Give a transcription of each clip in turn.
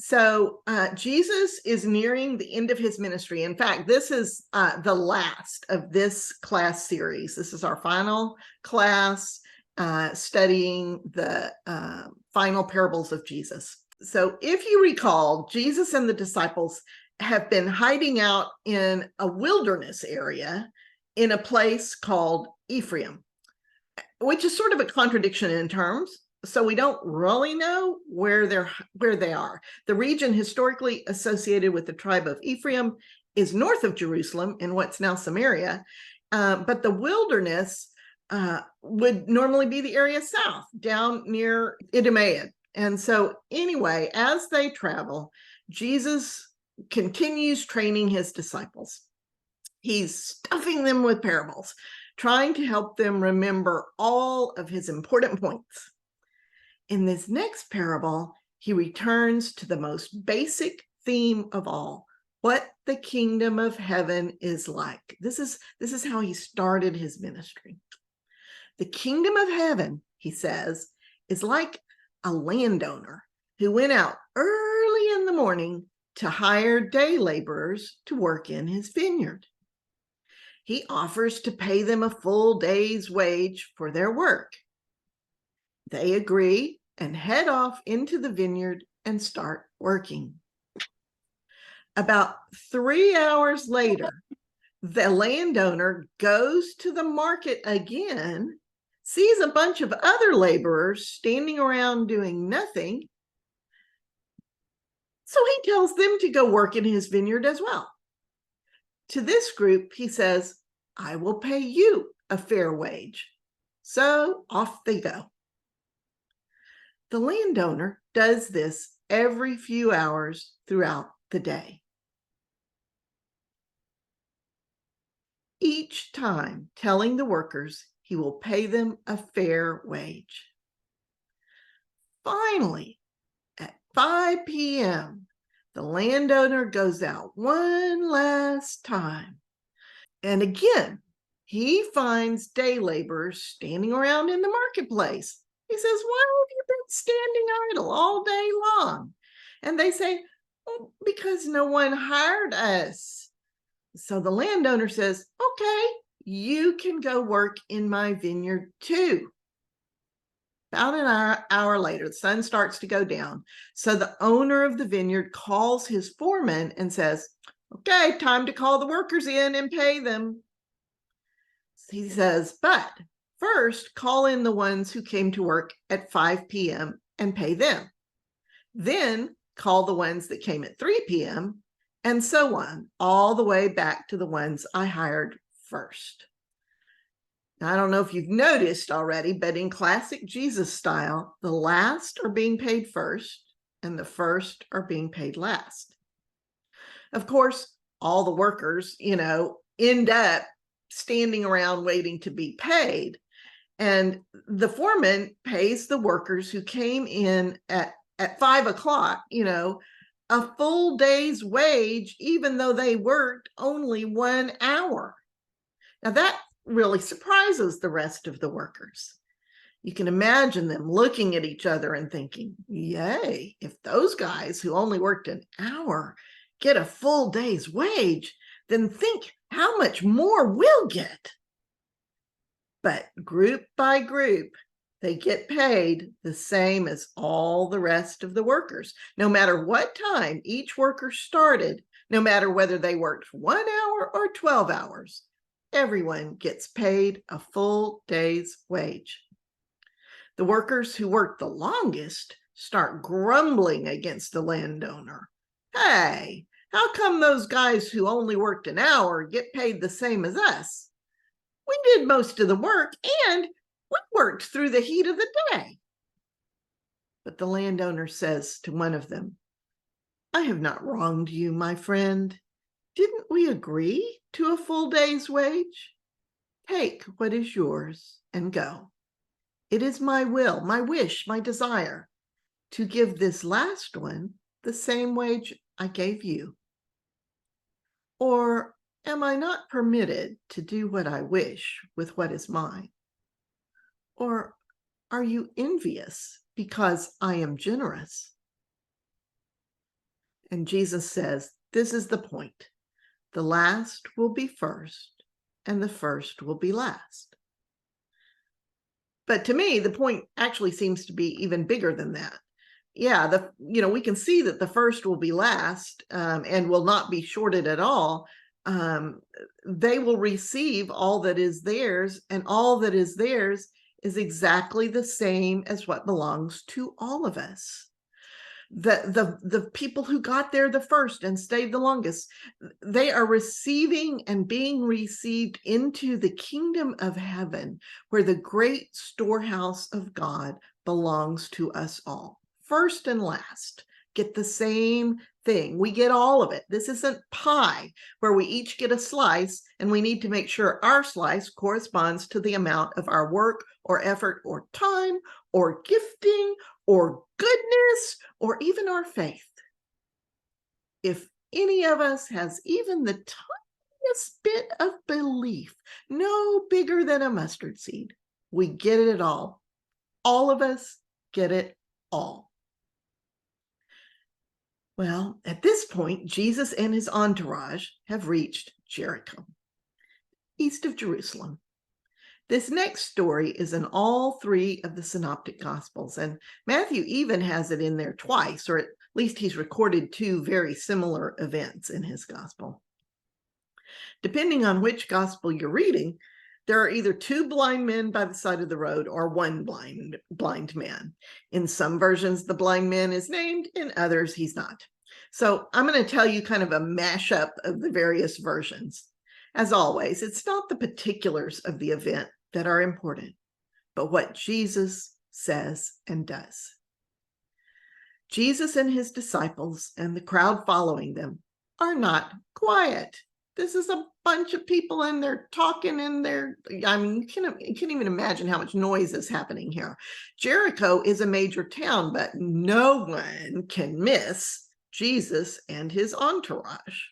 So Jesus is nearing the end of his ministry. In fact, this is the last of this class series. This is our final class studying the final parables of Jesus. So if you recall, Jesus and the disciples have been hiding out in a wilderness area in a place called Ephraim, which is sort of a contradiction in terms. So we don't really know where they are. The region historically associated with the tribe of Ephraim is north of Jerusalem in what's now Samaria, but the wilderness would normally be the area south, down near Idumea. And so anyway, as they travel, Jesus continues training his disciples. He's stuffing them with parables, trying to help them remember all of his important points. In this next parable, he returns to the most basic theme of all, what the kingdom of heaven is like. This is how he started his ministry. The kingdom of heaven, he says, is like a landowner who went out early in the morning to hire day laborers to work in his vineyard. He offers to pay them a full day's wage for their work. They agree and head off into the vineyard and start working. About 3 hours later, the landowner goes to the market again, sees a bunch of other laborers standing around doing nothing. So he tells them to go work in his vineyard as well. To this group, he says, I will pay you a fair wage. So off they go. The landowner does this every few hours throughout the day. Each time telling the workers he will pay them a fair wage. Finally, at 5 p.m., the landowner goes out one last time. And again, he finds day laborers standing around in the marketplace. He says, why have you been standing idle all day long? And they say, oh, because no one hired us. So the landowner says, okay, you can go work in my vineyard too. About an hour later, the sun starts to go down. So the owner of the vineyard calls his foreman and says, okay, time to call the workers in and pay them. He says, but first call in the ones who came to work at 5 p.m. and pay them. Then call the ones that came at 3 p.m. and so on, all the way back to the ones I hired first. Now, I don't know if you've noticed already, but in classic Jesus style, the last are being paid first and the first are being paid last. Of course, all the workers, end up standing around waiting to be paid. And the foreman pays the workers who came in at 5 o'clock, a full day's wage, even though they worked only 1 hour. Now that really surprises the rest of the workers. You can imagine them looking at each other and thinking, yay, if those guys who only worked an hour get a full day's wage, then think how much more we'll get. But group by group, they get paid the same as all the rest of the workers. No matter what time each worker started, no matter whether they worked 1 hour or 12 hours, everyone gets paid a full day's wage. The workers who work the longest start grumbling against the landowner. Hey, how come those guys who only worked an hour get paid the same as us? We did most of the work and we worked through the heat of the day. But the landowner says to one of them, I have not wronged you, my friend. Didn't we agree to a full day's wage? Take what is yours and go. It is my will, my wish, my desire to give this last one the same wage I gave you. Or am I not permitted to do what I wish with what is mine? Or are you envious because I am generous? And Jesus says, this is the point. The last will be first, and the first will be last. But to me, the point actually seems to be even bigger than that. Yeah, we can see that the first will be last, and will not be shorted at all. They will receive all that is theirs, and all that is theirs is exactly the same as what belongs to all of us. The people who got there the first and stayed the longest, they are receiving and being received into the kingdom of heaven, where the great storehouse of God belongs to us all. First and last get the same thing. We get all of it. This isn't pie where we each get a slice and we need to make sure our slice corresponds to the amount of our work or effort or time or gifting or goodness or even our faith. If any of us has even the tiniest bit of belief, no bigger than a mustard seed, we get it all. All of us get it all. Well, at this point, Jesus and his entourage have reached Jericho, east of Jerusalem. This next story is in all three of the synoptic gospels, and Matthew even has it in there twice, or at least he's recorded two very similar events in his gospel. Depending on which gospel you're reading, there are either two blind men by the side of the road or one blind man. In some versions, the blind man is named, in others, he's not. So I'm going to tell you kind of a mashup of the various versions. As always, it's not the particulars of the event that are important, but what Jesus says and does. Jesus and his disciples and the crowd following them are not quiet. This is a bunch of people and they're talking and you can't even imagine how much noise is happening here. Jericho is a major town, but no one can miss Jesus and his entourage.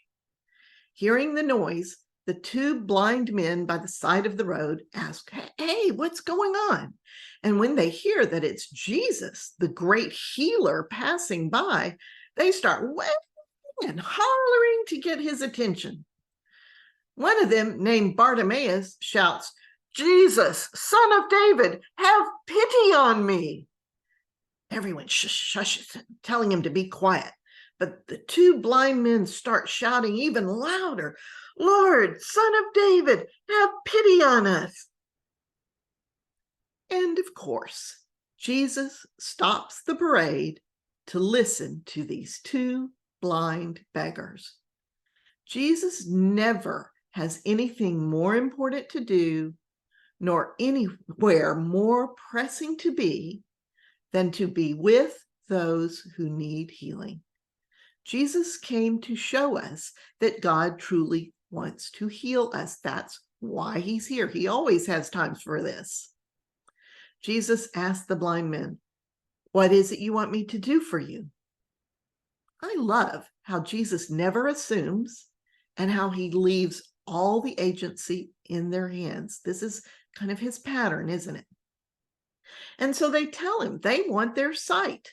Hearing the noise, the two blind men by the side of the road ask, hey, what's going on? And when they hear that it's Jesus, the great healer, passing by, they start waving and hollering to get his attention. One of them, named Bartimaeus, shouts, Jesus, son of David, have pity on me. Everyone shushes, telling him to be quiet. But the two blind men start shouting even louder, Lord, son of David, have pity on us. And of course, Jesus stops the parade to listen to these two blind beggars. Jesus never has anything more important to do, nor anywhere more pressing to be, than to be with those who need healing. Jesus came to show us that God truly wants to heal us. That's why he's here. He always has times for this. Jesus asked the blind men, what is it you want me to do for you? I love how Jesus never assumes and how he leaves all the agency in their hands. This is kind of his pattern, isn't it? And so they tell him they want their sight.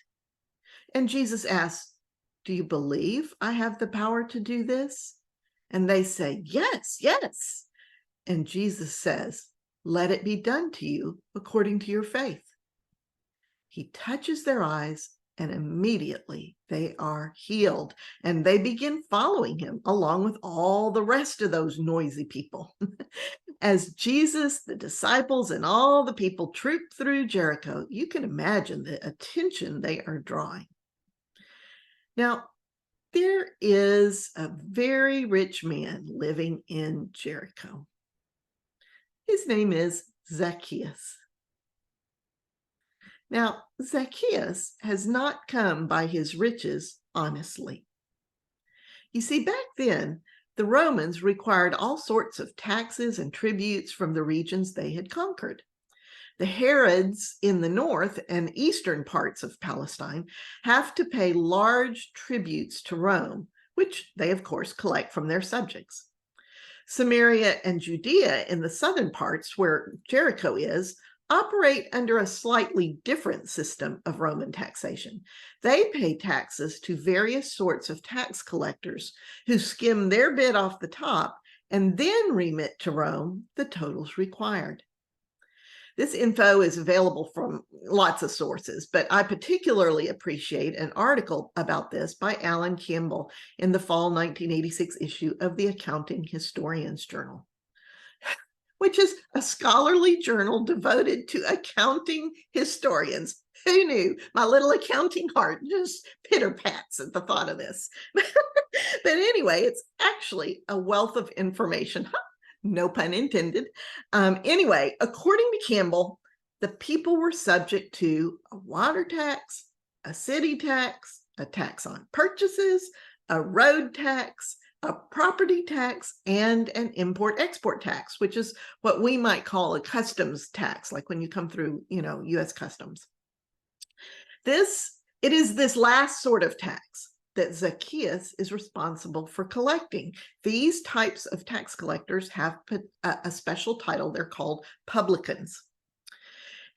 And Jesus asks, do you believe I have the power to do this? And they say, yes, yes. And Jesus says, let it be done to you according to your faith. He touches their eyes and immediately they are healed. And they begin following him along with all the rest of those noisy people. As Jesus, the disciples, and all the people troop through Jericho, you can imagine the attention they are drawing. Now, there is a very rich man living in Jericho. His name is Zaccheus. Now, Zaccheus has not come by his riches honestly. You see, back then, the Romans required all sorts of taxes and tributes from the regions they had conquered. The Herods in the north and eastern parts of Palestine have to pay large tributes to Rome, which they, of course, collect from their subjects. Samaria and Judea in the southern parts where Jericho is operate under a slightly different system of Roman taxation. They pay taxes to various sorts of tax collectors who skim their bit off the top and then remit to Rome the totals required. This info is available from lots of sources, but I particularly appreciate an article about this by Alan Campbell in the fall 1986 issue of the Accounting Historian's Journal, which is a scholarly journal devoted to accounting historians. Who knew? My little accounting heart just pitter-pats at the thought of this. But anyway, it's actually a wealth of information. No pun intended. Anyway, according to Campbell, the people were subject to a water tax, a city tax, a tax on purchases, a road tax, a property tax, and an import-export tax, which is what we might call a customs tax, like when you come through, U.S. Customs. It is this last sort of tax that Zaccheus is responsible for collecting. These types of tax collectors have a special title. They're called publicans.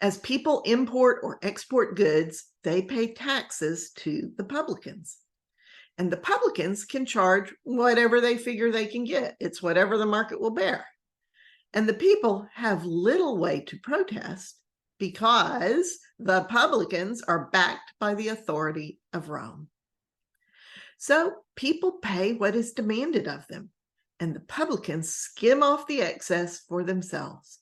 As people import or export goods, they pay taxes to the publicans. And the publicans can charge whatever they figure they can get. It's whatever the market will bear. And the people have little way to protest because the publicans are backed by the authority of Rome. So people pay what is demanded of them, and the publicans skim off the excess for themselves.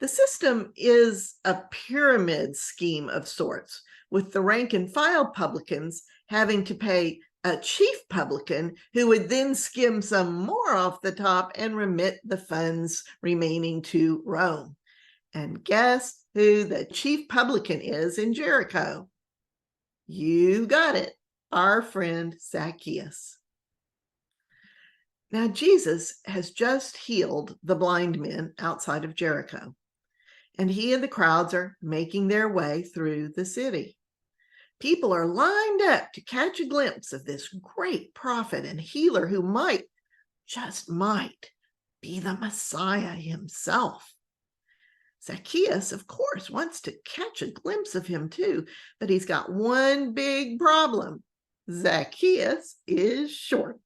The system is a pyramid scheme of sorts, with the rank and file publicans having to pay a chief publican who would then skim some more off the top and remit the funds remaining to Rome. And guess who the chief publican is in Jericho? You got it. Our friend Zaccheus. Now, Jesus has just healed the blind men outside of Jericho, and he and the crowds are making their way through the city. People are lined up to catch a glimpse of this great prophet and healer who might, just might, be the Messiah himself. Zaccheus, of course, wants to catch a glimpse of him too, but he's got one big problem. Zaccheus is short.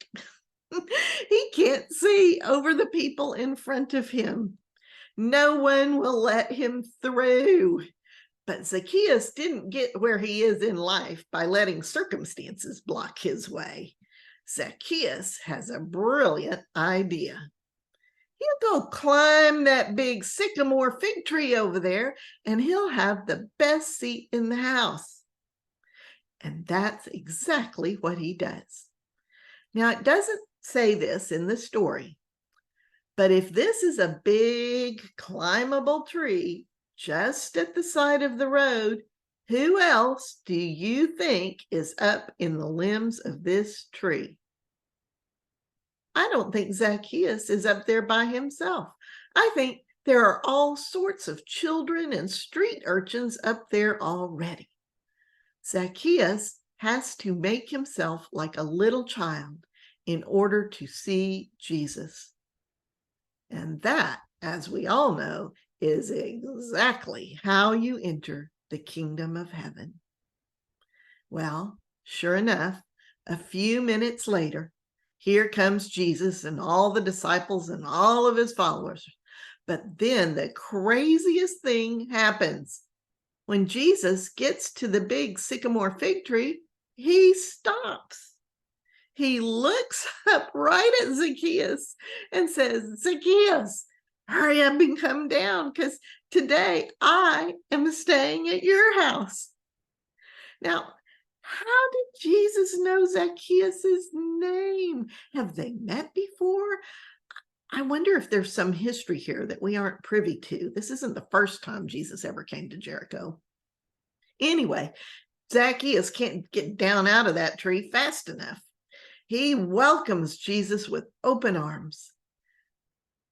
He can't see over the people in front of him. No one will let him through. But Zaccheus didn't get where he is in life by letting circumstances block his way. Zaccheus has a brilliant idea. He'll go climb that big sycamore fig tree over there, and he'll have the best seat in the house. And that's exactly what he does. Now, it doesn't say this in the story, but if this is a big climbable tree just at the side of the road, who else do you think is up in the limbs of this tree? I don't think Zaccheus is up there by himself. I think there are all sorts of children and street urchins up there already. Zaccheus has to make himself like a little child in order to see Jesus. And that, as we all know, is exactly how you enter the kingdom of heaven. Well, sure enough, a few minutes later, here comes Jesus and all the disciples and all of his followers. But then the craziest thing happens. When Jesus gets to the big sycamore fig tree, he stops. He looks up right at Zaccheus and says, Zaccheus, hurry up and come down, because today I am staying at your house. Now, how did Jesus know Zaccheus's name? Have they met before? I wonder if there's some history here that we aren't privy to. This isn't the first time Jesus ever came to Jericho. Anyway, Zaccheus can't get down out of that tree fast enough. He welcomes Jesus with open arms.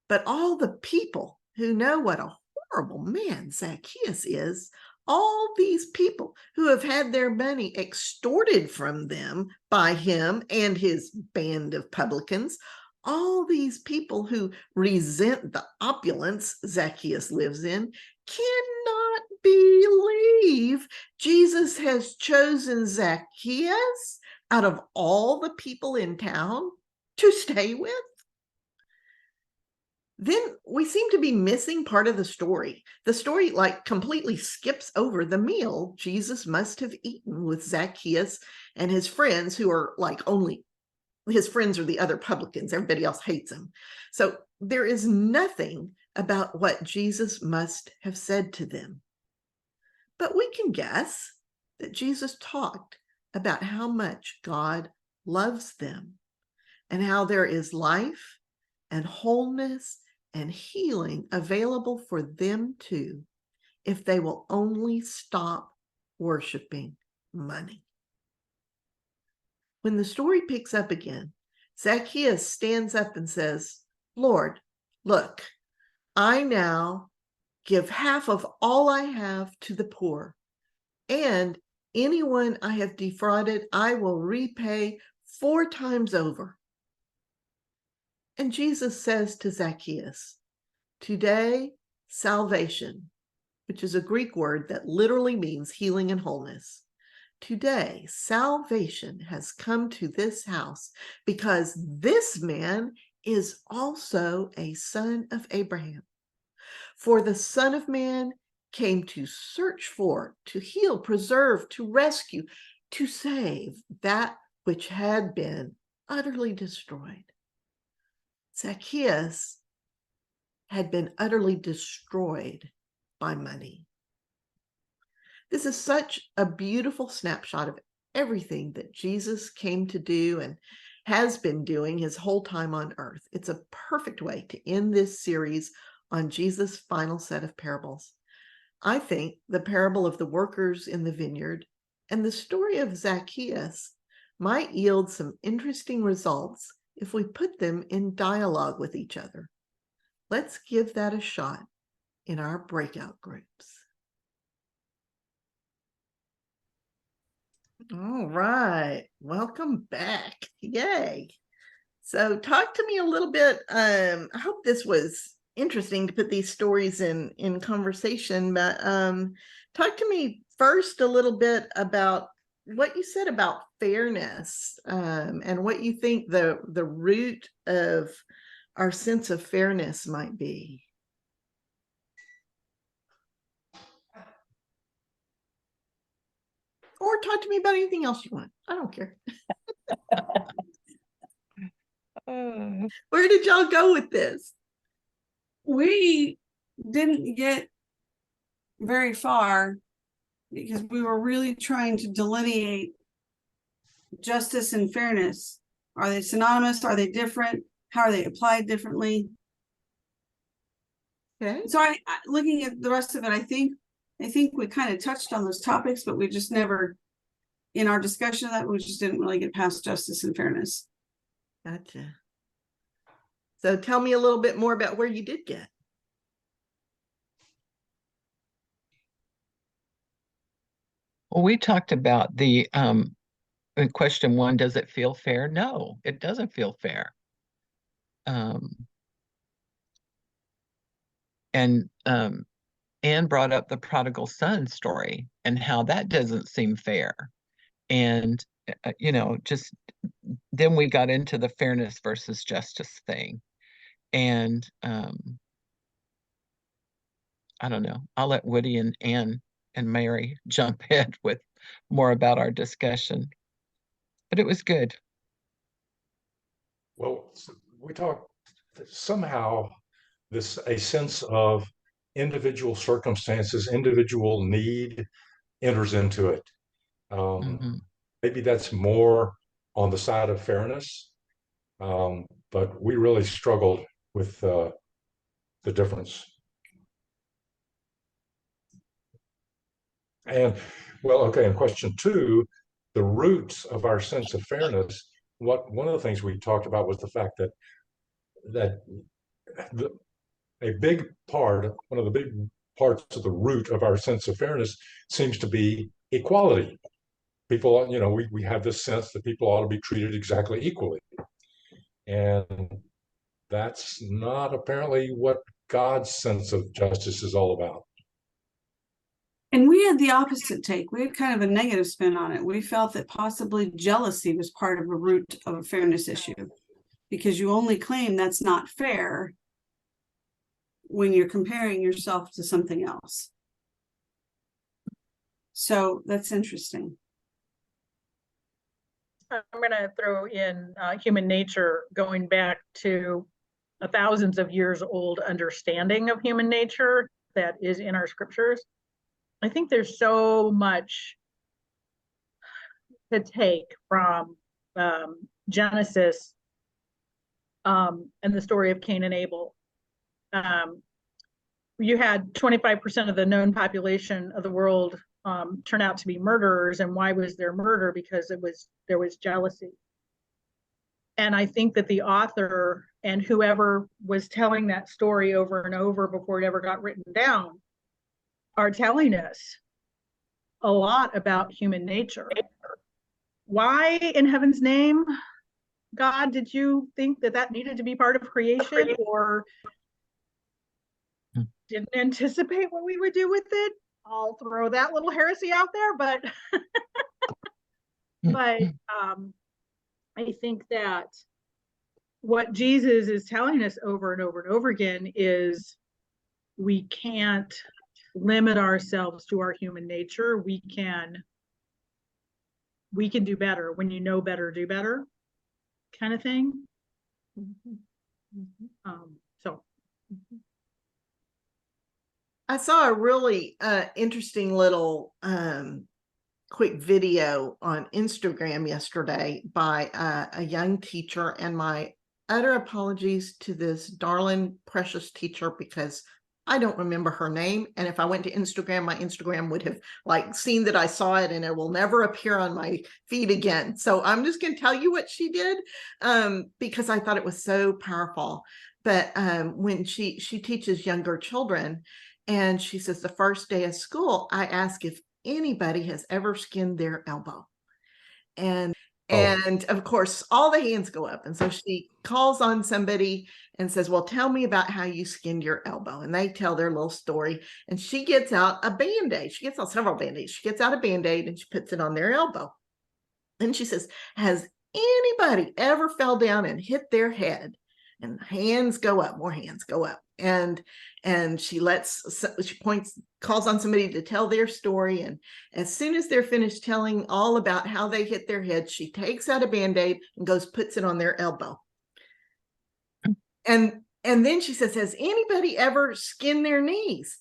But all the people who know what a horrible man Zaccheus is, all these people who have had their money extorted from them by him and his band of publicans, all these people who resent the opulence Zaccheus lives in cannot believe Jesus has chosen Zaccheus out of all the people in town to stay with. Then we seem to be missing part of the story. The story like completely skips over the meal Jesus must have eaten with Zaccheus and his friends, who are like only his friends are the other publicans. Everybody else hates him. So there is nothing about what Jesus must have said to them. But we can guess that Jesus talked about how much God loves them and how there is life and wholeness and healing available for them too, if they will only stop worshiping money. When the story picks up again, Zaccheus stands up and says, Lord, look, I now give half of all I have to the poor, and anyone I have defrauded, I will repay 4 times over. And Jesus says to Zaccheus, today, salvation, which is a Greek word that literally means healing and wholeness. Today, salvation has come to this house because this man is also a son of Abraham. For the Son of Man came to search for, to heal, preserve, to rescue, to save that which had been utterly destroyed. Zaccheus had been utterly destroyed by money. This is such a beautiful snapshot of everything that Jesus came to do and has been doing his whole time on earth. It's a perfect way to end this series on Jesus' final set of parables. I think the parable of the workers in the vineyard and the story of Zaccheus might yield some interesting results if we put them in dialogue with each other. Let's give that a shot in our breakout groups. All right, welcome back. Yay. So talk to me a little bit. I hope this was interesting to put these stories in conversation, but talk to me first a little bit about what you said about fairness, and what you think the root of our sense of fairness might be. Or talk to me about anything else you want. I don't care. Where did y'all go with this? We didn't get very far because we were really trying to delineate justice and fairness. Are they synonymous? Are they different? How are they applied differently? Okay. So looking at the rest of it, I think we kind of touched on those topics, but we just never, in our discussion of that, we just didn't really get past justice and fairness. Gotcha. So tell me a little bit more about where you did get. Well, we talked about the in question 1, does it feel fair? No, it doesn't feel fair. And Anne brought up the prodigal son story and how that doesn't seem fair. And, just then we got into the fairness versus justice thing. And I don't know, I'll let Woody and Anne and Mary jump in with more about our discussion. But it was good. Well, we talked somehow a sense of individual circumstances, individual need enters into it. Maybe that's more on the side of fairness, but we really struggled with the difference. And well, okay, in question 2, the roots of our sense of fairness, one of the things we talked about was the fact that one of the big parts of the root of our sense of fairness seems to be equality. People, we have this sense that people ought to be treated exactly equally. And that's not apparently what God's sense of justice is all about. And we had the opposite take. We had kind of a negative spin on it. We felt that possibly jealousy was part of a root of a fairness issue, because you only claim that's not fair when you're comparing yourself to something else. So that's interesting. I'm going to throw in human nature, going back to a thousands of years old understanding of human nature that is in our scriptures. I think there's so much to take from Genesis and the story of Cain and Abel. You had 25% of the known population of the world turn out to be murderers. And why was there murder? Because there was jealousy. And I think that the author and whoever was telling that story over and over before it ever got written down are telling us a lot about human nature. Why in heaven's name, God, did you think that that needed to be part of creation, or didn't anticipate what we would do with it? I'll throw that little heresy out there, but I think that what Jesus is telling us over and over and over again is we can't limit ourselves to our human nature. We can do better. When you know better, do better, kind of thing. I saw a really interesting little quick video on Instagram yesterday by a young teacher, and my utter apologies to this darling, precious teacher, because I don't remember her name. And if I went to Instagram, my Instagram would have like seen that I saw it, and it will never appear on my feed again. So I'm just going to tell you what she did because I thought it was so powerful. But when she teaches younger children, and she says the first day of school, I ask if anybody has ever skinned their elbow. And of course, all the hands go up. And so she calls on somebody and says, well, tell me about how you skinned your elbow. And they tell their little story. And she gets out a Band-Aid. She gets out several Band-Aids. She gets out a Band-Aid and she puts it on their elbow. And she says, has anybody ever fell down and hit their head? And hands go up, more hands go up. And she calls on somebody to tell their story. And as soon as they're finished telling all about how they hit their head, she takes out a Band-Aid and puts it on their elbow. And then she says, has anybody ever skinned their knees?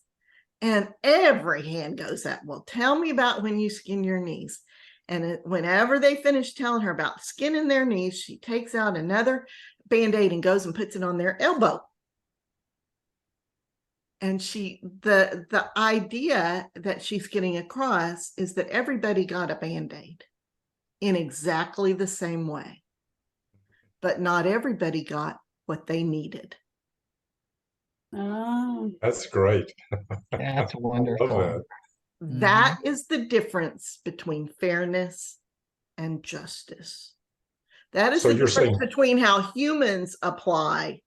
And every hand goes up. Well, tell me about when you skin your knees. And whenever they finish telling her about skinning their knees, she takes out another Band-Aid and goes and puts it on their elbow. And the idea that she's getting across is that everybody got a Band-Aid in exactly the same way, but not everybody got what they needed. Oh, That's great. That's I wonderful. love that. That is the difference between fairness and justice. That is So the you're difference saying- between how humans apply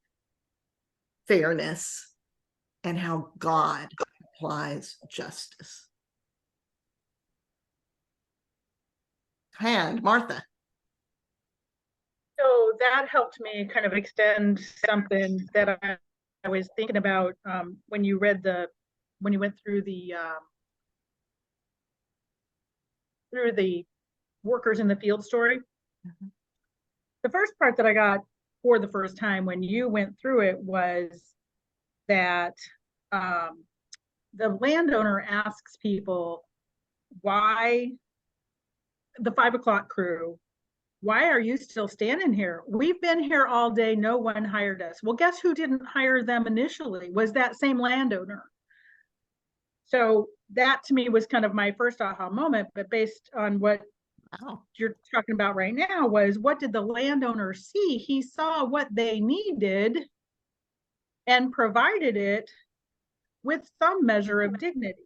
fairness and how God applies justice. And Martha. So that helped me kind of extend something that I was thinking about when you went through the workers in the field story. Mm-hmm. The first part that I got for the first time when you went through it was that the landowner asks people, why, the 5 o'clock crew, why are you still standing here? We've been here all day. No one hired us. Well, guess who didn't hire them initially? Was that same landowner. So that to me was kind of my first aha moment, but based on what you're talking about right now was, what did the landowner see? He saw what they needed and provided it with some measure of dignity.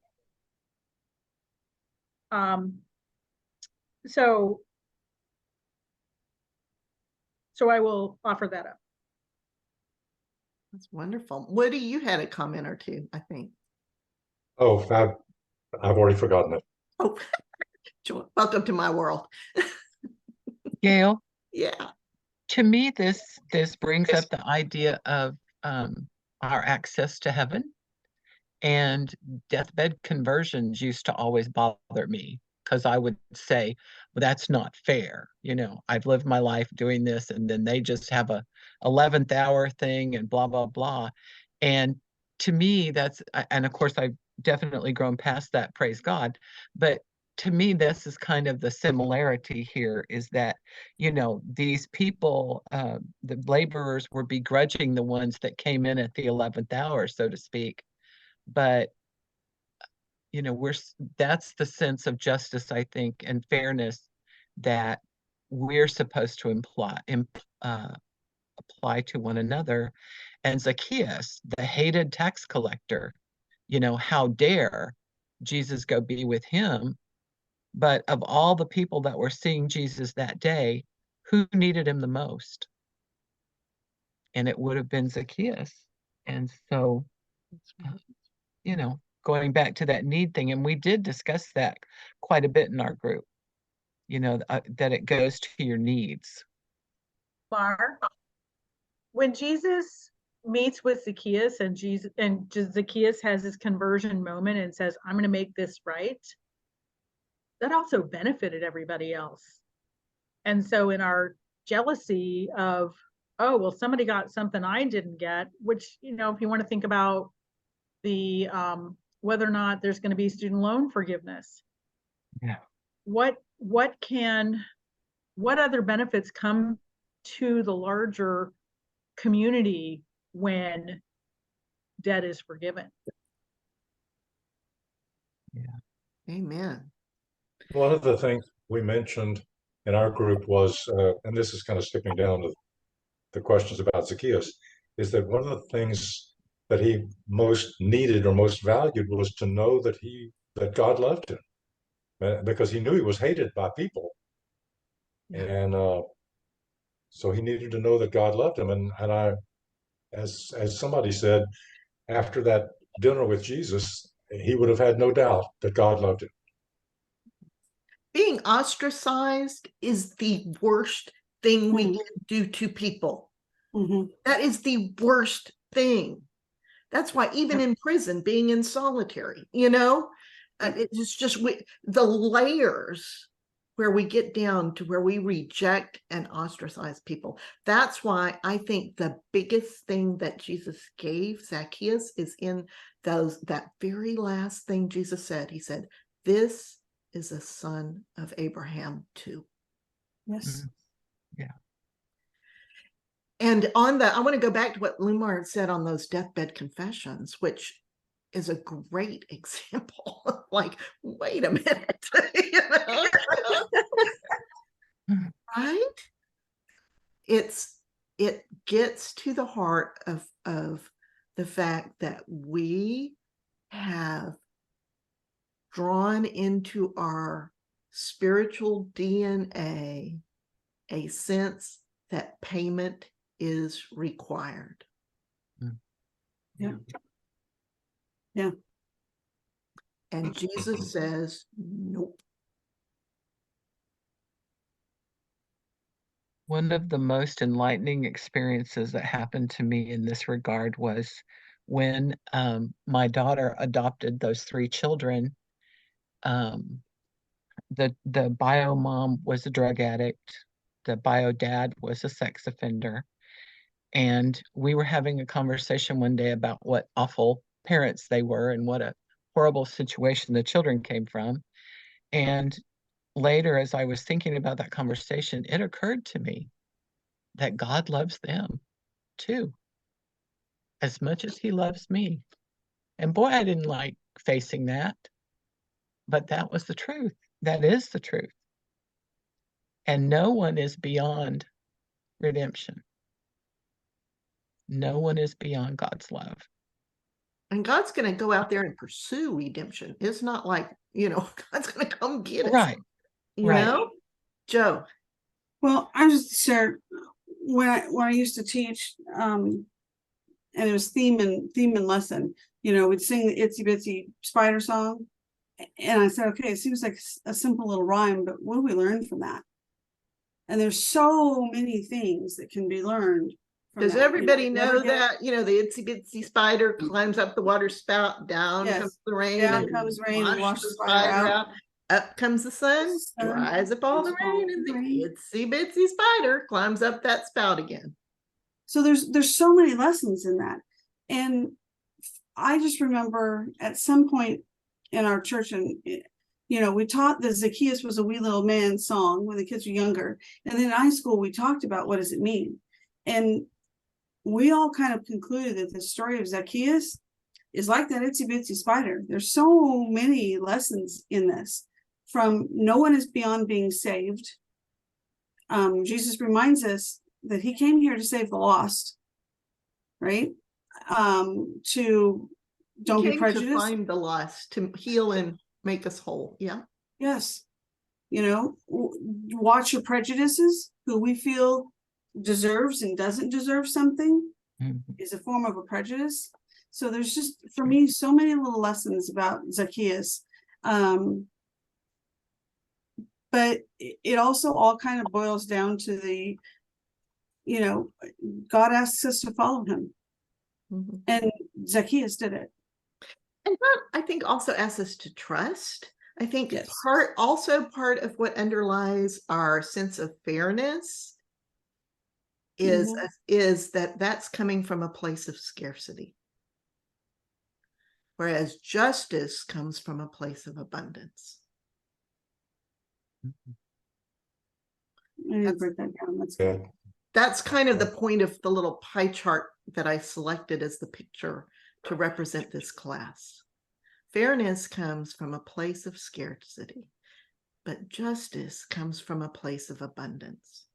So I will offer that up. That's wonderful. Woody, you had a comment or two, I think. Oh, I've already forgotten it. Oh, welcome to my world. Gail, Yeah. to me, this brings up the idea of our access to heaven. And deathbed conversions used to always bother me because I would say, well, that's not fair. I've lived my life doing this, and then they just have a 11th hour thing and blah, blah, blah. And to me, and of course, I've definitely grown past that, praise God. But to me, this is kind of the similarity here is that, these people, the laborers were begrudging the ones that came in at the 11th hour, so to speak. But that's the sense of justice, I think, and fairness that we're supposed to apply to one another. And Zaccheus, the hated tax collector, how dare Jesus go be with him? But of all the people that were seeing Jesus that day, who needed him the most? And it would have been Zaccheus. And so, going back to that need thing, and we did discuss that quite a bit in our group, that it goes to your needs. Mark, when Jesus meets with Zaccheus and Zaccheus has his conversion moment and says, I'm going to make this right, that also benefited everybody else. And so in our jealousy of, oh, well, somebody got something I didn't get, which, if you want to think about the whether or not there's going to be student loan forgiveness. Yeah. What other benefits come to the larger community when debt is forgiven? Yeah. Amen. One of the things we mentioned in our group was, and this is kind of skipping down to the questions about Zaccheus, is that one of the things that he most needed or most valued was to know that God loved him, because he knew he was hated by people. Yeah. And so he needed to know that God loved him. And as somebody said, after that dinner with Jesus, he would have had no doubt that God loved him. Being ostracized is the worst thing we can do to people. That is the worst thing. That's why even in prison, being in solitary, it's just the layers where we get down to where we reject and ostracize people. That's why I think the biggest thing that Jesus gave Zaccheus is in that very last thing Jesus said. He said, this is a son of Abraham too. Yes. Yeah. And I want to go back to what Lumar had said on those deathbed confessions, which is a great example. Like, wait a minute, right? It gets to the heart of the fact that we have drawn into our spiritual DNA a sense that payment is required. Yeah. Yeah. And Jesus says, nope. One of the most enlightening experiences that happened to me in this regard was when my daughter adopted those 3 children. The bio mom was a drug addict. The bio dad was a sex offender. And we were having a conversation one day about what awful parents they were and what a horrible situation the children came from. And later, as I was thinking about that conversation, it occurred to me that God loves them too, as much as he loves me. And boy, I didn't like facing that, but that was the truth. That is the truth. And no one is beyond redemption. No one is beyond God's love. And God's going to go out there and pursue redemption. It's not like, God's going to come get us. Right. You know? Joe. Well, I was just share when I used to teach and it was theme and lesson. You know, we'd sing the Itsy Bitsy Spider song. And I said, okay, it seems like a simple little rhyme, but what do we learn from that? And there's so many things that can be learned. Does everybody know that, you know, the itsy bitsy spider climbs up the water spout, down comes the rain, down comes rain and washes the spider out. Up comes the sun, dries up all the rain, and the itsy bitsy spider climbs up that spout again. So there's so many lessons in that. And I just remember at some point in our church, and you know, we taught the Zaccheus was a wee little man song when the kids were younger. And then in high school, we talked about what does it mean? And we all kind of concluded that the story of Zaccheus is like that itsy bitsy spider. There's so many lessons in this, from no one is beyond being saved. Jesus reminds us that he came here to save the lost, right? To don't be prejudiced. To find the lost, to heal and make us whole. Yeah. Yes. You know, watch your prejudices. Who we feel deserves and doesn't deserve something is a form of a prejudice. So there's just, for me, so many little lessons about Zaccheus. But it also all kind of boils down to the, you know, God asks us to follow him. And Zaccheus did it. And that, I think, also asks us to trust. I think part of what underlies our sense of fairness is that that's coming from a place of scarcity, whereas justice comes from a place of abundance. I need to break that down. That's good. That's kind of the point of the little pie chart that I selected as the picture to represent this class. Fairness comes from a place of scarcity, but justice comes from a place of abundance.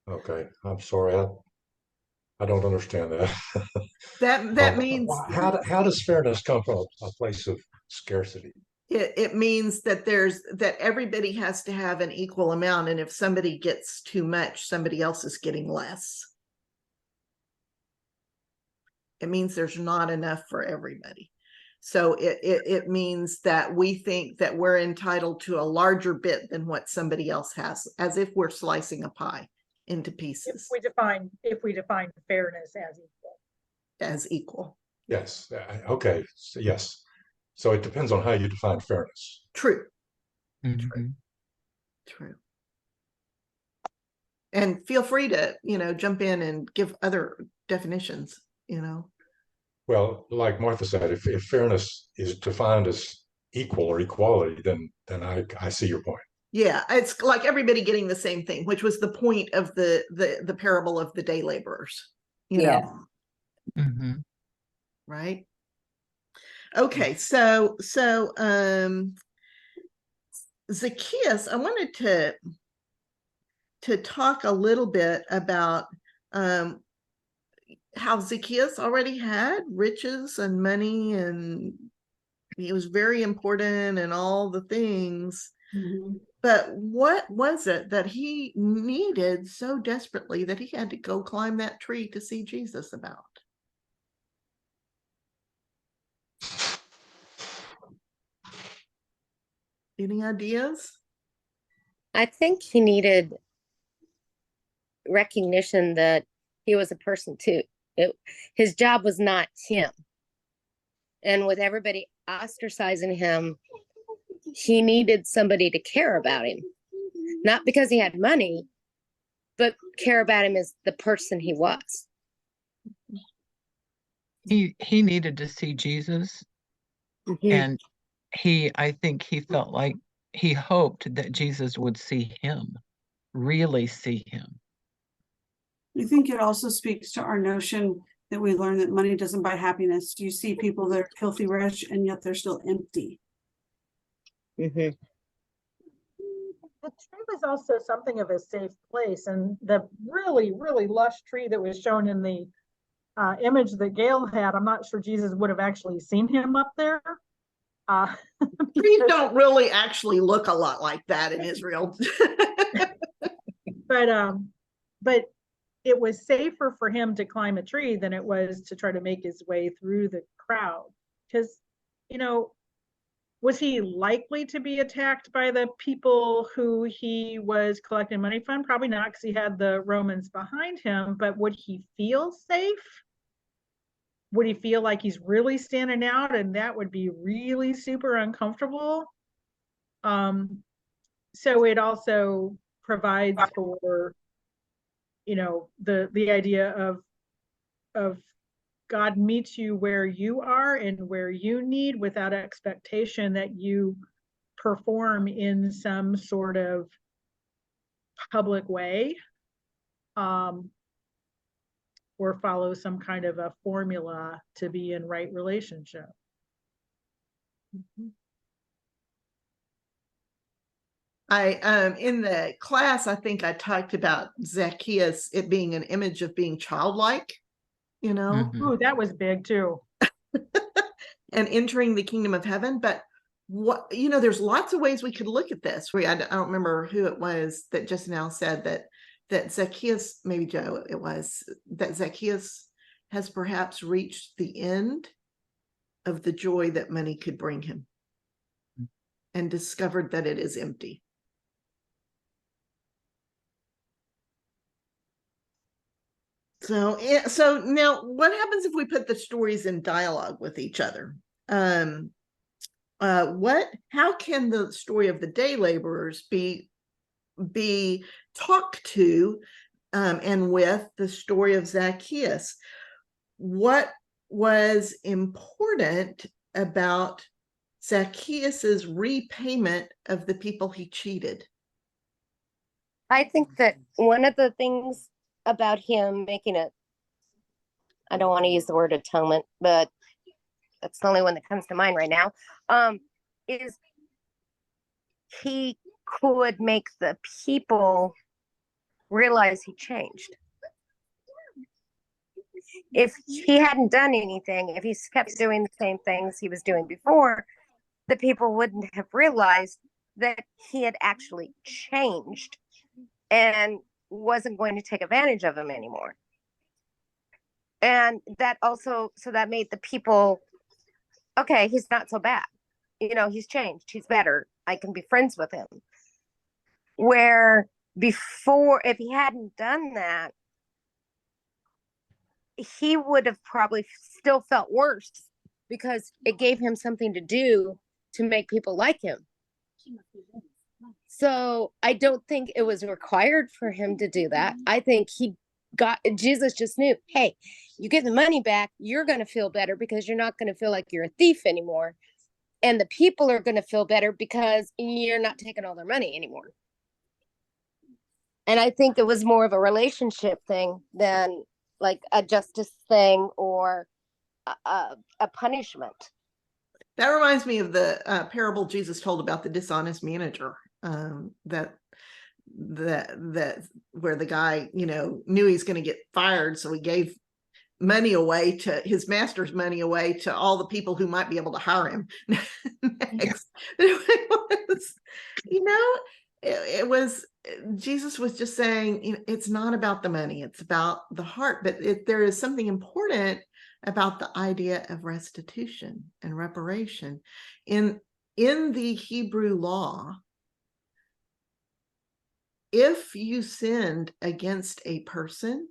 Okay, I'm sorry, I don't understand that. That means how does fairness come from a place of scarcity? It means that everybody has to have an equal amount, and if somebody gets too much, somebody else is getting less. It means there's not enough for everybody. So it means that we think that we're entitled to a larger bit than what somebody else has, as if we're slicing a pie into pieces. If we define fairness as equal. Yes. Okay. So, yes. So it depends on how you define fairness. True. True. And feel free to, jump in and give other definitions, Well, like Martha said, if fairness is defined as equal or equality, then I see your point. Yeah, it's like everybody getting the same thing, which was the point of the parable of the day laborers. You know? Right. Okay, so Zaccheus, I wanted to talk a little bit about how Zaccheus already had riches and money, and he was very important and all the things. But what was it that he needed so desperately that he had to go climb that tree to see Jesus about? Any ideas? I think he needed recognition that he was a person too. His job was not him. And with everybody ostracizing him, he needed somebody to care about him. Not because he had money, but care about him as the person he was. He needed to see Jesus. And I think he felt like he hoped that Jesus would see him, really see him. I think it also speaks to our notion that we learn that money doesn't buy happiness. You see people that are filthy rich and yet they're still empty. The tree was also something of a safe place, and the really, really lush tree that was shown in the image that Gail had, I'm not sure Jesus would have actually seen him up there. Trees don't really actually look a lot like that in Israel. But it was safer for him to climb a tree than it was to try to make his way through the crowd. Because, you know, was he likely to be attacked by the people who he was collecting money from? Probably not, because he had the Romans behind him. But would he feel safe? Would he feel like he's really standing out? And that would be really super uncomfortable. So it also provides for, you know, the idea of God meets you where you are and where you need, without expectation that you perform in some sort of public way, or follow some kind of a formula to be in right relationship. In the class, I think I talked about Zaccheus, it being an image of being childlike, you know. Ooh, that was big too. And entering the kingdom of heaven. But what, you know, there's lots of ways we could look at this. I don't remember who it was that just now said that Zaccheus, maybe Joe, it was, that Zaccheus has perhaps reached the end of the joy that money could bring him, and discovered that it is empty. So now what happens if we put the stories in dialogue with each other? How can the story of the day laborers be talked to, and with the story of Zaccheus? What was important about Zaccheus's repayment of the people he cheated? I think that one of the things about him making it, I don't want to use the word atonement, but that's the only one that comes to mind right now, is he could make the people realize he changed. If he hadn't done anything, if he kept doing the same things he was doing before, the people wouldn't have realized that he had actually changed and wasn't going to take advantage of him anymore. And that also, so that made the people, okay, he's not so bad. You know, he's changed. He's better. I can be friends with him. Where before, if he hadn't done that, he would have probably still felt worse, because it gave him something to do to make people like him. So I don't think it was required for him to do that. I think Jesus just knew, hey, you get the money back, you're going to feel better because you're not going to feel like you're a thief anymore. And the people are going to feel better because you're not taking all their money anymore. And I think it was more of a relationship thing than like a justice thing or a punishment. That reminds me of the parable Jesus told about the dishonest manager, that where the guy, you know, knew he's going to get fired, so he gave money away to his master's money away to all the people who might be able to hire him next. It was, you know, it was, Jesus was just saying, you know, it's not about the money, it's about the heart. But there is something important about the idea of restitution and reparation. In the Hebrew law, if you sinned against a person,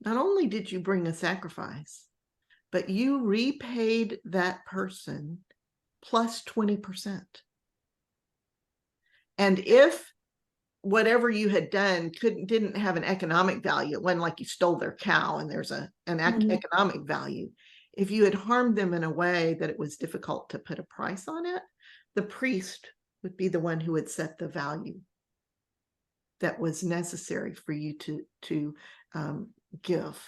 not only did you bring a sacrifice, but you repaid that person plus 20%. And if whatever you had done didn't have an economic value, it wasn't like you stole their cow and there's an economic value. If you had harmed them in a way that it was difficult to put a price on it, the priest would be the one who would set the value that was necessary for you to give.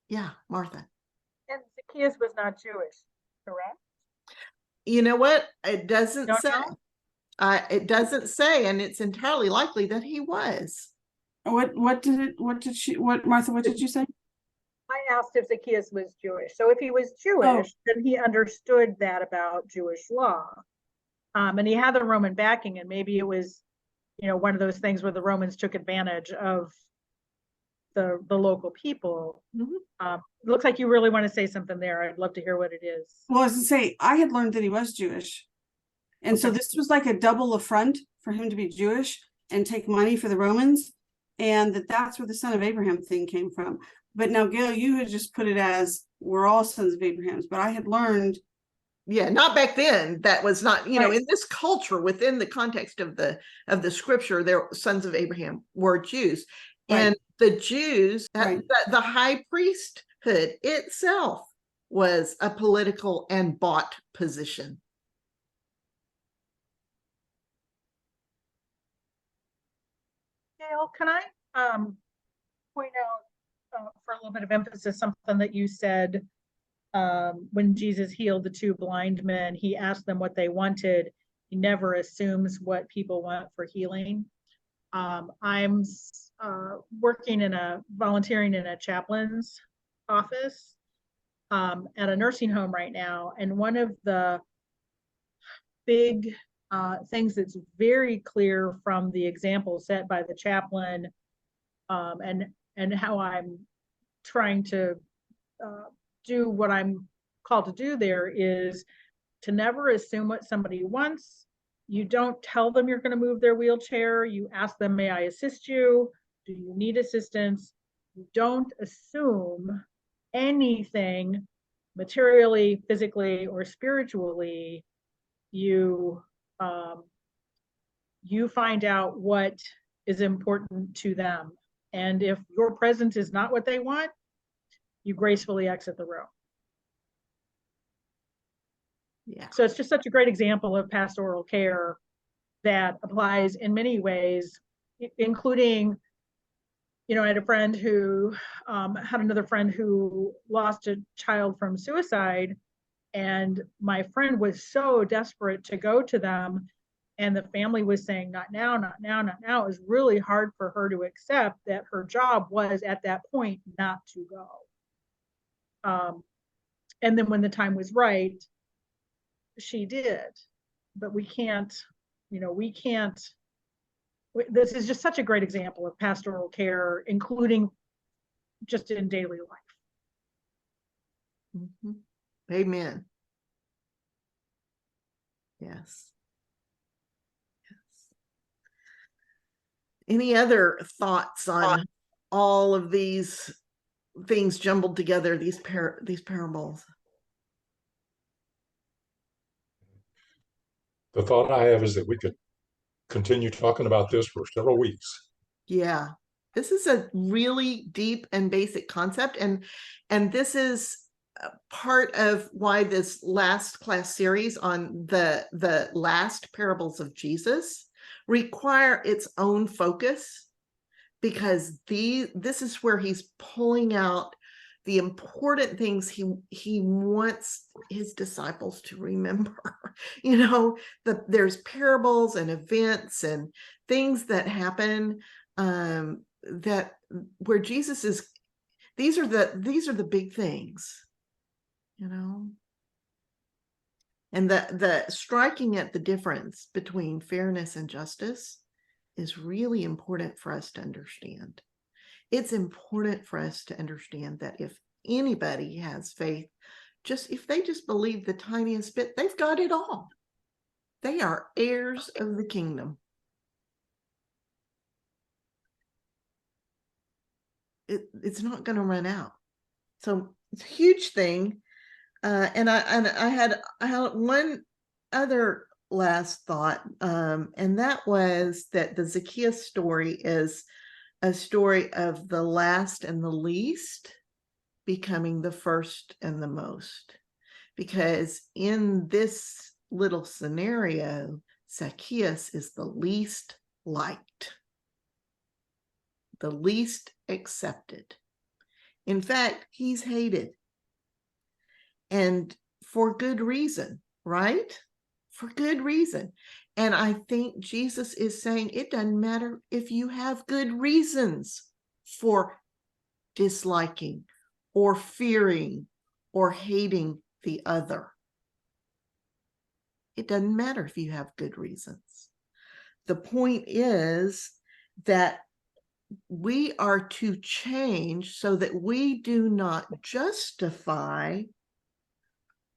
Yeah, Martha. And Zaccheus was not Jewish, correct? You know what? It doesn't Don't say. know? It doesn't say, and it's entirely likely that he was. What Martha, what did you say? I asked if Zaccheus was Jewish. So if he was Jewish, then he understood that about Jewish law. And he had the Roman backing, and maybe it was, you know, one of those things where the Romans took advantage of the local people. Mhm. It looks like you really want to say something there. I'd love to hear what it is. Well, as I say, I had learned that he was Jewish. And so Okay. this was like a double affront for him to be Jewish and take money for the Romans. And that's where the son of Abraham thing came from. But now, Gail, you had just put it as we're all sons of Abraham's. But I had learned. Yeah, not back then. That was not, you know, Right. in this culture, within the context of the scripture, their sons of Abraham were Jews. Right. And the Jews, Right. the high priesthood itself was a political and bought position. Gail, can I point out for a little bit of emphasis something that you said when Jesus healed the two blind men? He asked them what they wanted. He never assumes what people want for healing. I'm volunteering in a chaplain's office at a nursing home right now, and one of the big things that's very clear from the example set by the chaplain, and how I'm trying to do what I'm called to do there, is to never assume what somebody wants. You don't tell them you're going to move their wheelchair. You ask them, may I assist you? Do you need assistance? You don't assume anything materially, physically, or spiritually. You find out what is important to them. And if your presence is not what they want, you gracefully exit the room. Yeah. So it's just such a great example of pastoral care that applies in many ways, including, you know, I had a friend who had another friend who lost a child from suicide. And my friend was so desperate to go to them. And the family was saying, not now, not now, not now. It was really hard for her to accept that her job was at that point not to go. And then when the time was right, she did. But we can't, this is just such a great example of pastoral care, including just in daily life. Mm-hmm. Amen. Yes. Any other thoughts on all of these things jumbled together, these parables? The thought I have is that we could continue talking about this for several weeks. Yeah, this is a really deep and basic concept, and this is part of why this last class series on the last parables of Jesus require its own focus, because this is where he's pulling out the important things he wants his disciples to remember. You know, there's parables and events and things that happen that where Jesus is, these are the big things, you know. And the striking at the difference between fairness and justice is really important for us to understand. It's important for us to understand that if anybody has faith, if they just believe the tiniest bit, they've got it all. They are heirs of the kingdom. It's not going to run out. So it's a huge thing. And I had one other last thought, and that was that the Zaccheus story is a story of the last and the least becoming the first and the most. Because in this little scenario, Zaccheus is the least liked, the least accepted. In fact, he's hated. And for good reason, right? For good reason. And I think Jesus is saying it doesn't matter if you have good reasons for disliking or fearing or hating the other. It doesn't matter if you have good reasons. The point is that we are to change so that we do not justify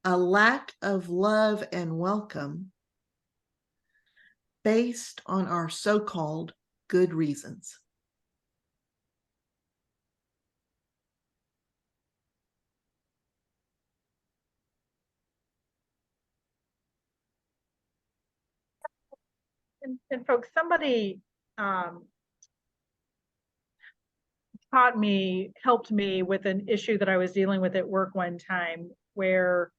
a lack of love and welcome based on our so-called good reasons. And folks, somebody helped me with an issue that I was dealing with at work one time, where,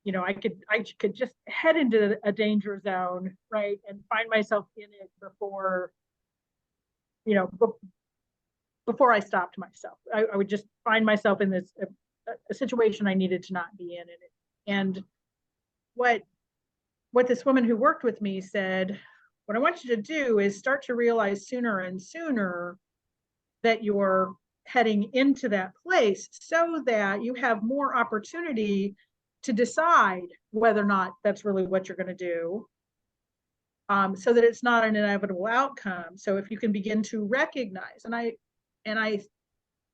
you know, I could just head into a danger zone, right, and find myself in it before, you know, before I stopped myself. I would just find myself in this a situation I needed to not be in it. And what this woman who worked with me said, what I want you to do is start to realize sooner and sooner that you're heading into that place, so that you have more opportunity to decide whether or not that's really what you're going to do, so that it's not an inevitable outcome. So if you can begin to recognize,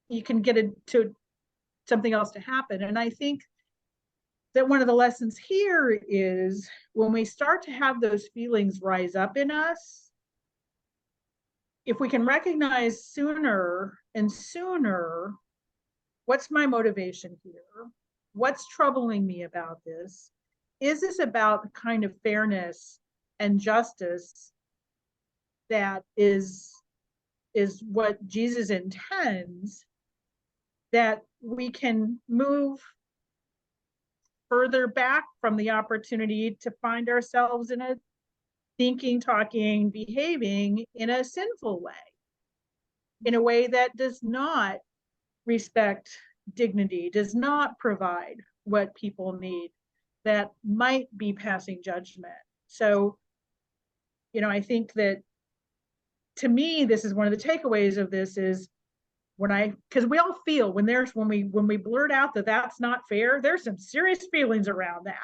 you can get into something else to happen. And I think that one of the lessons here is, when we start to have those feelings rise up in us, if we can recognize sooner and sooner, what's my motivation here? What's troubling me about this? Is this about the kind of fairness and justice that is what Jesus intends? That we can move further back from the opportunity to find ourselves in a thinking, talking, behaving in a sinful way, in a way that does not respect dignity, does not provide what people need, that might be passing judgment. So, you know, I think that, to me, this is one of the takeaways of this, is because we all feel when we blurt out that that's not fair, there's some serious feelings around that,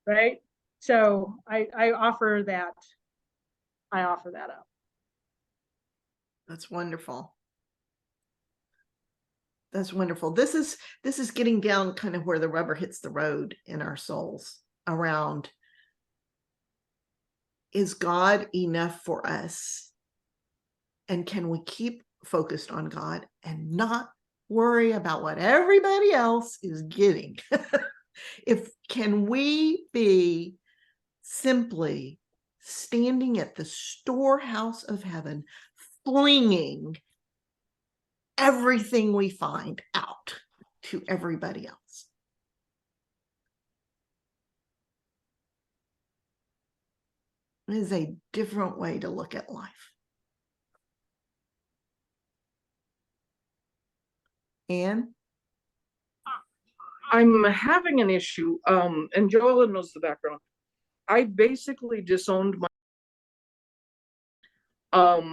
right? So I offer that up. That's wonderful. That's wonderful. This is getting down kind of where the rubber hits the road in our souls, around, is God enough for us? And can we keep focused on God and not worry about what everybody else is getting? Can we be simply standing at the storehouse of heaven, flinging everything we find out to everybody else? It is a different way to look at life. Anne? I'm having an issue, and Joella knows the background. I basically disowned my,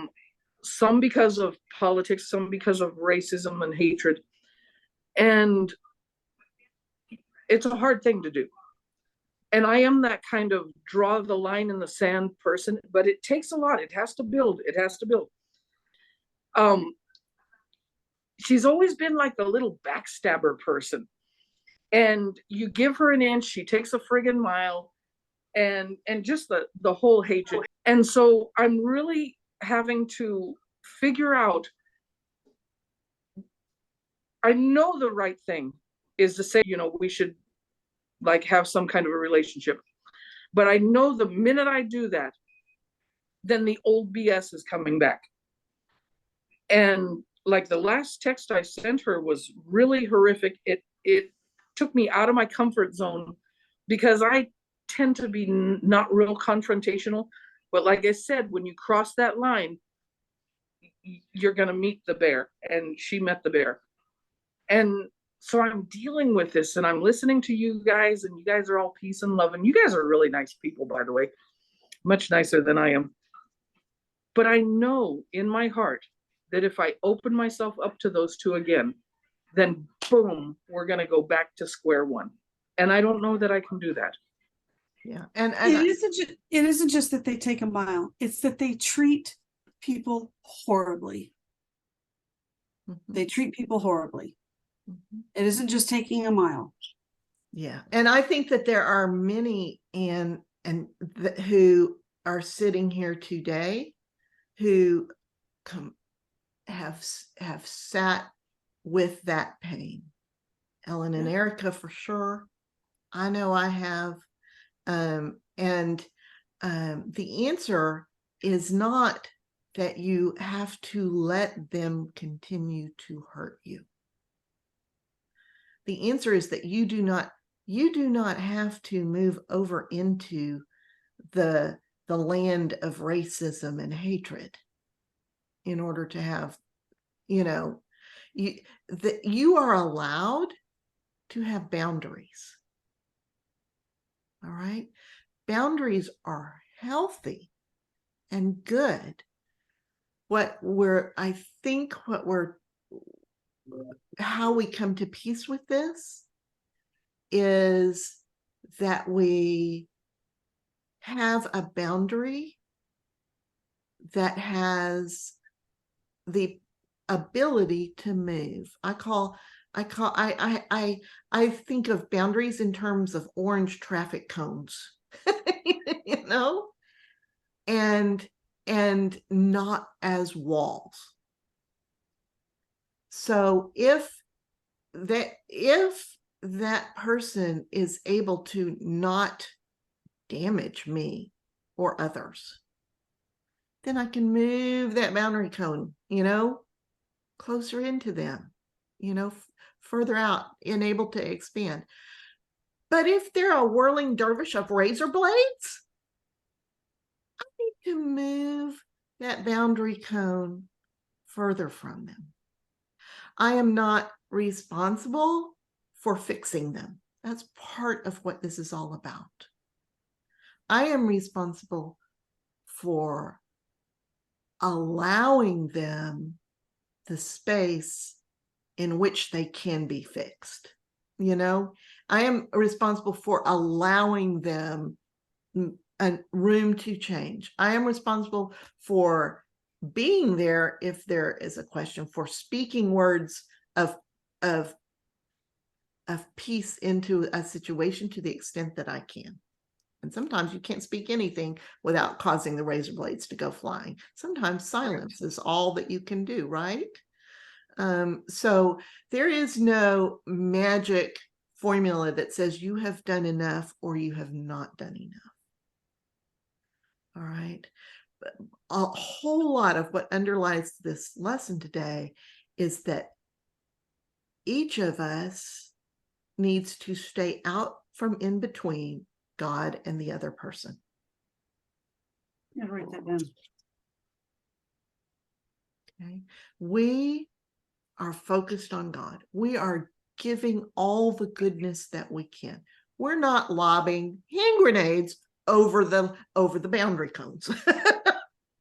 some because of politics, some because of racism and hatred. And it's a hard thing to do. And I am that kind of draw the line in the sand person, but it takes a lot. It has to build. She's always been like the little backstabber person. And you give her an inch, she takes a friggin' mile, and just the whole hatred. And so I'm really having to figure out, I know the right thing is to say, you know, we should like have some kind of a relationship. But I know the minute I do that, then the old BS is coming back. And like the last text I sent her was really horrific. It took me out of my comfort zone, because I tend to be not real confrontational. But like I said, when you cross that line, you're going to meet the bear. And she met the bear. And so I'm dealing with this, and I'm listening to you guys, and you guys are all peace and love. And you guys are really nice people, by the way, much nicer than I am. But I know in my heart that if I open myself up to those two again, then boom, we're going to go back to square one. And I don't know that I can do that. Yeah. And it isn't just that they take a mile. It's that they treat people horribly. Mhm. They treat people horribly. Mhm. It isn't just taking a mile. Yeah, and I think that there are many who are sitting here today who have sat with that pain. Ellen and Erica for sure. I know I have. And the answer is not that you have to let them continue to hurt you. The answer is that you do not have to move over into the land of racism and hatred in order to have, you are allowed to have boundaries. All right. Boundaries are healthy and good. How we come to peace with this is that we have a boundary that has the ability to move. I think of boundaries in terms of orange traffic cones, and not as walls. So if that person is able to not damage me or others, then I can move that boundary cone, closer into them, further out and able to expand. But if they're a whirling dervish of razor blades, I need to move that boundary cone further from them. I am not responsible for fixing them. That's part of what this is all about. I am responsible for allowing them the space in which they can be fixed. I am responsible for allowing them a room to change. I am responsible for being there if there is a question, for speaking words of peace into a situation to the extent that I can. And sometimes you can't speak anything without causing the razor blades to go flying. Sometimes silence is all that you can do, right? So there is no magic formula that says you have done enough or you have not done enough. All right. But a whole lot of what underlies this lesson today is that each of us needs to stay out from in between God and the other person. Yeah, write that down. Okay. We are focused on God. We are giving all the goodness that we can. We're not lobbing hand grenades over the boundary cones.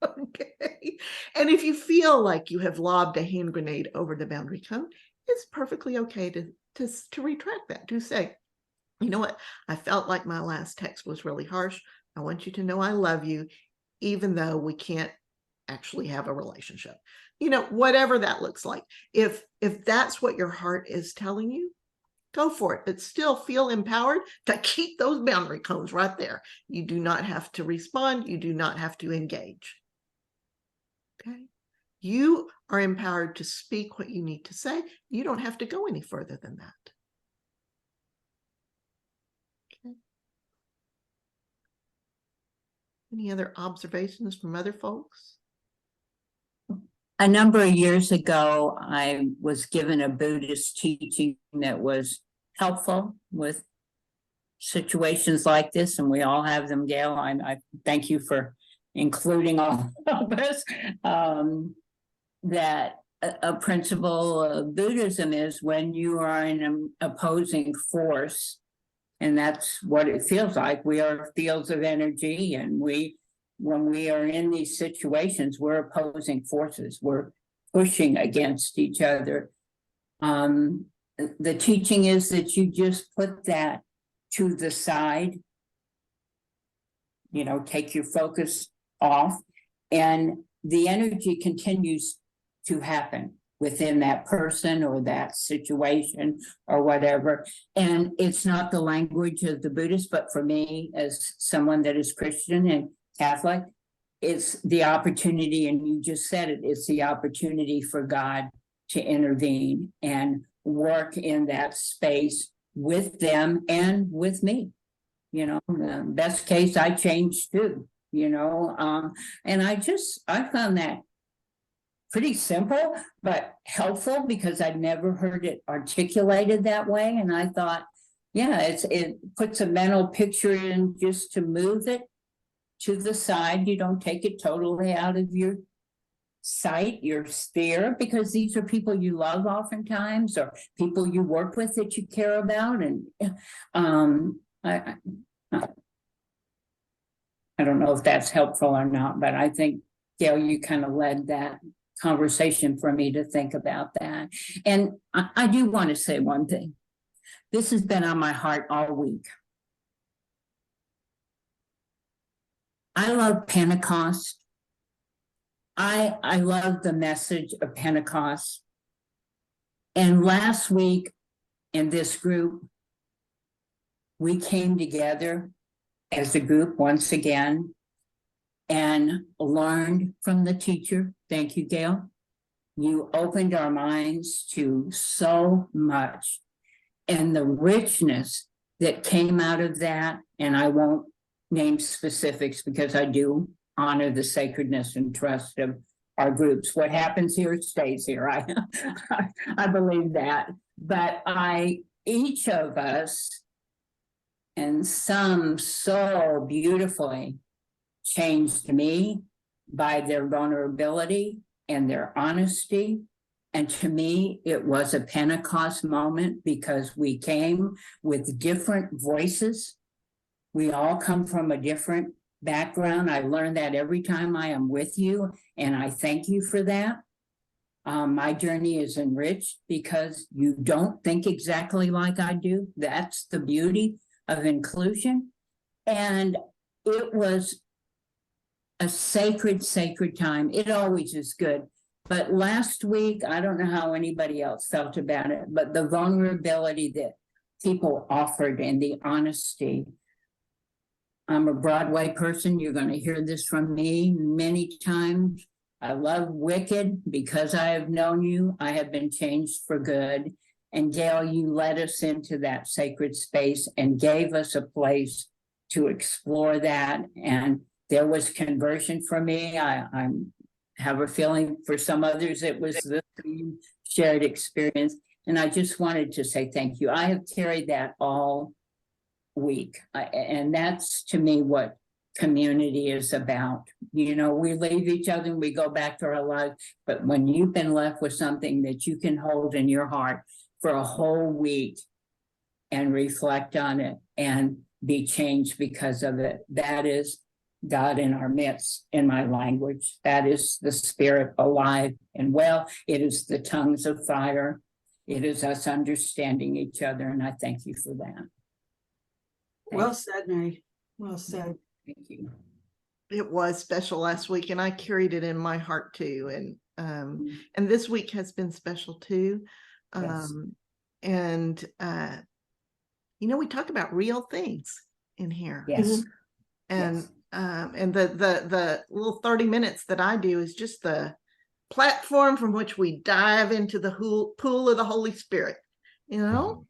Okay. And if you feel like you have lobbed a hand grenade over the boundary cone, it's perfectly okay to retract that, to say, you know what, I felt like my last text was really harsh. I want you to know I love you, even though we can't actually have a relationship. Whatever that looks like. If that's what your heart is telling you, go for it, but still feel empowered to keep those boundary cones right there. You do not have to respond. You do not have to engage. Okay. You are empowered to speak what you need to say. You don't have to go any further than that. Okay. Any other observations from other folks? A number of years ago, I was given a Buddhist teaching that was helpful with situations like this, and we all have them, Gail. I thank you for including all of us. That a principle of Buddhism is when you are in an opposing force, and that's what it feels like. We are fields of energy, and when we are in these situations, we're opposing forces. We're pushing against each other. The teaching is that you just put that to the side, take your focus off, and the energy continues to happen. within that person or that situation or whatever. And it's not the language of the Buddhist, but for me, as someone that is Christian and Catholic, it's the opportunity, and you just said it, it's the opportunity for God to intervene and work in that space with them and with me. You know, the best case, I changed too, you know, and I found that pretty simple, but helpful, because I'd never heard it articulated that way. And I thought, yeah, it puts a mental picture in just to move it to the side. You don't take it totally out of your sight, your sphere, because these are people you love oftentimes, or people you work with that you care about. And I don't know if that's helpful or not, but I think, Gail, you kind of led that conversation for me to think about that. And I do want to say one thing. This has been on my heart all week. I love Pentecost. I love the message of Pentecost. And last week in this group, we came together as a group once again and learned from the teacher. Thank you, Gail. You opened our minds to so much, and the richness that came out of that. And I won't name specifics because I do honor the sacredness and trust of our groups. What happens here stays here. I believe that. But each of us, and some so beautifully, changed me by their vulnerability and their honesty. And to me, it was a Pentecost moment, because we came with different voices. We all come from a different background. I learn that every time I am with you, and I thank you for that. My journey is enriched because you don't think exactly like I do. That's the beauty of inclusion. And it was a sacred time. It always is good. But last week, I don't know how anybody else felt about it, but the vulnerability that people offered and the honesty. I'm a Broadway person. You're going to hear this from me many times. I love Wicked. Because I have known you, I have been changed for good. And Gail, you led us into that sacred space and gave us a place to explore that. And there was conversion for me. I have a feeling for some others it was the same shared experience. And I just wanted to say thank you. I have carried that all week. And that's, to me, what community is about. You know, we leave each other and we go back to our lives. But when you've been left with something that you can hold in your heart for a whole week and reflect on it and be changed because of it, that is God in our midst, in my language. That is the Spirit alive and well. It is the tongues of fire. It is us understanding each other. And I thank you for that. Well said, Mary. Well said. Thank you. It was special last week, and I carried it in my heart too. And this week has been special too. Yes. And you know, we talk about real things in here. Yes. And Yes. And the little 30 minutes that I do is just the platform from which we dive into the pool of the Holy Spirit, you know?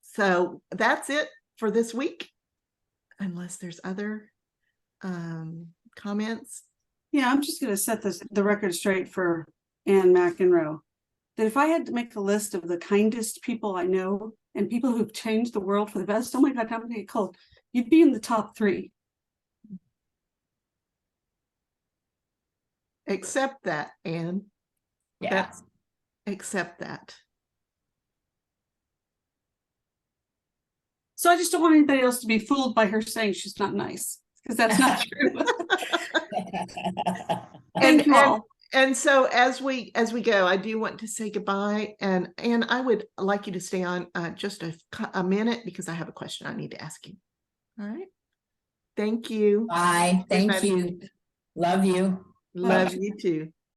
So that's it for this week, unless there's other comments. Yeah, I'm just going to set the record straight for Ann McEnroe. That if I had to make a list of the kindest people I know and people who've changed the world for the best, oh my God, I'm going to get cold. You'd be in the top 3. Accept that, Anne. Yeah. Accept that. So I just don't want anybody else to be fooled by her saying she's not nice, because that's not true. Thank you all. And so as we go, I do want to say goodbye, and I would like you to stay on just a minute, because I have a question I need to ask you. All right. Thank you. Bye. Thank Everybody. you. Love you. Love you too.